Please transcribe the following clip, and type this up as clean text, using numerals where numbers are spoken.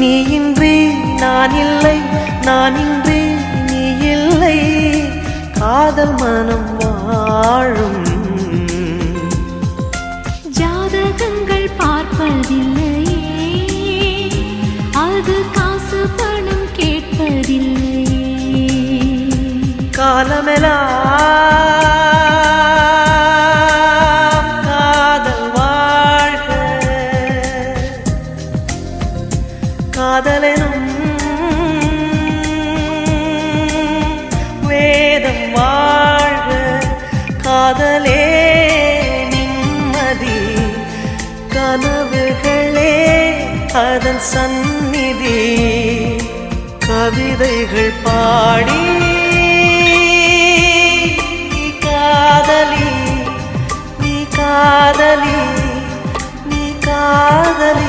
நீயின்றி நான் இல்லை, நான் இன்றி நீ இல்லை, காதல் மனம் வாழும். ஜாதகங்கள் பார்ப்பதில்லையே, அது காசு பணம் கேட்பதில்லையே. காலமெல்லாம் காதல் வாழ்க, காதலெனும் வேதம் வாழ்க, காதலே நிம்மதி, கனவுகளே அதன் சந்நிதி. கவிதைகள் பாடி நீ காதலி, நீ காதலி, நீ காதலி.